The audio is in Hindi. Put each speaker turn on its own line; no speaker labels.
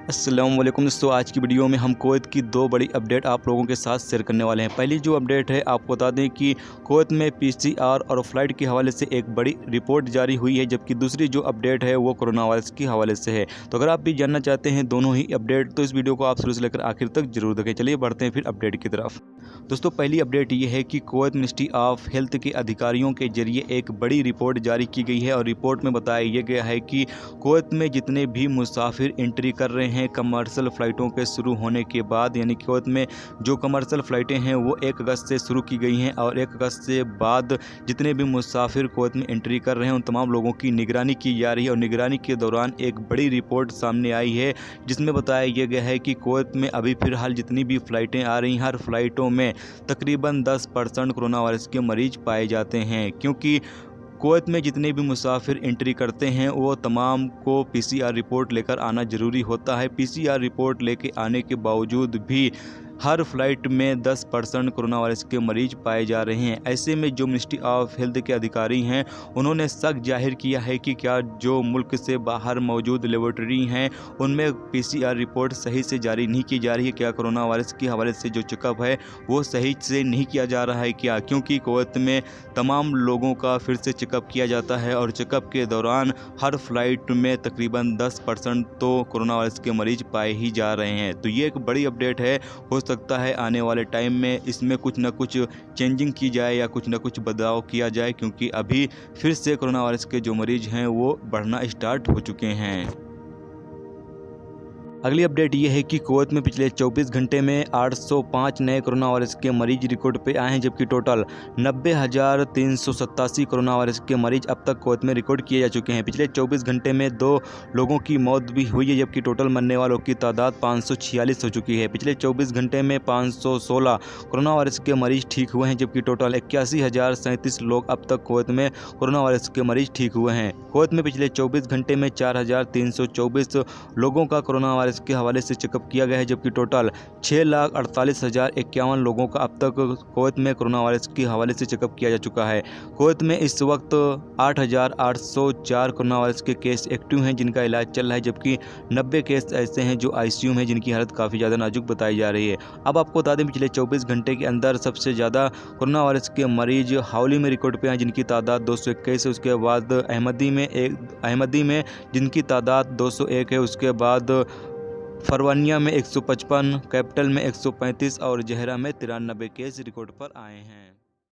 अस्सलाम वालेकुम दोस्तों, आज की वीडियो में हम कुवैत की दो बड़ी अपडेट आप लोगों के साथ शेयर करने वाले हैं। पहली जो अपडेट है आपको बता दें कि कुवैत में पीसीआर और फ्लाइट के हवाले से एक बड़ी रिपोर्ट जारी हुई है, जबकि दूसरी जो अपडेट है वो कोरोना वायरस के हवाले से है। तो अगर आप भी जानना चाहते हैं दोनों ही अपडेट तो इस वीडियो को आप शुरू से लेकर आखिर तक जरूर देखें। चलिए बढ़ते हैं फिर अपडेट की तरफ। दोस्तों पहली अपडेट ये है कि कुवैत मिनिस्ट्री ऑफ हेल्थ के अधिकारियों के जरिए एक बड़ी रिपोर्ट जारी की गई है और रिपोर्ट में बताया गया है कि कुवैत में जितने भी मुसाफिर एंट्री कर रहे हैं कमर्शियल फ़्लाइटों के शुरू होने के बाद, यानी कि कुवैत में जो कमर्शियल फ़्लाइटें हैं वो 1 अगस्त से शुरू की गई हैं और 1 अगस्त से बाद जितने भी मुसाफिर कुवैत में एंट्री कर रहे हैं उन तमाम लोगों की निगरानी की जा रही है। और निगरानी के दौरान एक बड़ी रिपोर्ट सामने आई है जिसमें बताया गया है कि कुवैत में अभी फ़िलहाल जितनी भी फ़्लाइटें आ रही हैं हर फ़्लाइटों में तकरीबन 10% कोरोना वायरस के मरीज पाए जाते हैं, क्योंकि कुवैत में जितने भी मुसाफिर एंट्री करते हैं वो तमाम को पीसीआर रिपोर्ट लेकर आना ज़रूरी होता है। पीसीआर रिपोर्ट लेके आने के बावजूद भी हर फ्लाइट में 10% कोरोना वायरस के मरीज पाए जा रहे हैं। ऐसे में जो मिनिस्ट्री ऑफ हेल्थ के अधिकारी हैं उन्होंने शक जाहिर किया है कि क्या जो मुल्क से बाहर मौजूद लेबोरेटरी हैं उनमें पीसीआर रिपोर्ट सही से जारी नहीं की जा रही है, क्या कोरोना वायरस के हवाले से जो चेकअप है वो सही से नहीं किया जा रहा है क्या, क्योंकि कुवैत में तमाम लोगों का फिर से चेकअप किया जाता है और चेकअप के दौरान हर फ्लाइट में तकरीबन 10% तो कोरोना वायरस के मरीज पाए ही जा रहे हैं। तो ये एक बड़ी अपडेट है, हो सकता है आने वाले टाइम में इसमें कुछ ना कुछ चेंजिंग की जाए या कुछ ना कुछ बदलाव किया जाए, क्योंकि अभी फिर से कोरोना वायरस के जो मरीज हैं वो बढ़ना स्टार्ट हो चुके हैं। अगली अपडेट ये है कि कुवैत में पिछले 24 घंटे में 805 नए कोरोना वायरस के मरीज रिकॉर्ड पे आए हैं, जबकि टोटल 90,387 कोरोना वायरस के मरीज अब तक कुवैत में रिकॉर्ड किए जा चुके हैं। पिछले 24 घंटे में 2 लोगों की मौत भी हुई है, जबकि टोटल मरने वालों की तादाद 546 हो चुकी है। पिछले 24 घंटे में 516 कोरोना वायरस के मरीज ठीक हुए हैं, जबकि टोटल 81,037 लोग अब तक कुवैत में कोरोना वायरस के मरीज ठीक हुए हैं। कुवैत में पिछले 24 घंटे में 4,324 लोगों का कोरोना के हवाले से चेकअप किया गया है, जबकि टोटल 6,48,051 लोगों का अब तक कुवैत में कोरोना वायरस के हवाले से चेकअप किया जा चुका है। कुवैत में इस वक्त 8,804 कोरोना वायरस के केस एक्टिव हैं जिनका इलाज चल रहा है, जबकि 90 केस ऐसे हैं जो आईसीयू में जिनकी हालत काफ़ी ज़्यादा नाजुक बताई जा रही है। अब आपको बता दें पिछले 24 घंटे के अंदर सबसे ज़्यादा कोरोना वायरस के मरीज हावली में रिकॉर्ड पे हैं जिनकी तादाद 221 है। उसके बाद अहमदी में जिनकी तादाद 201 है। उसके बाद फरवानिया में 155, कैपिटल में 135 और जहरा में 93 केस रिकॉर्ड पर आए हैं।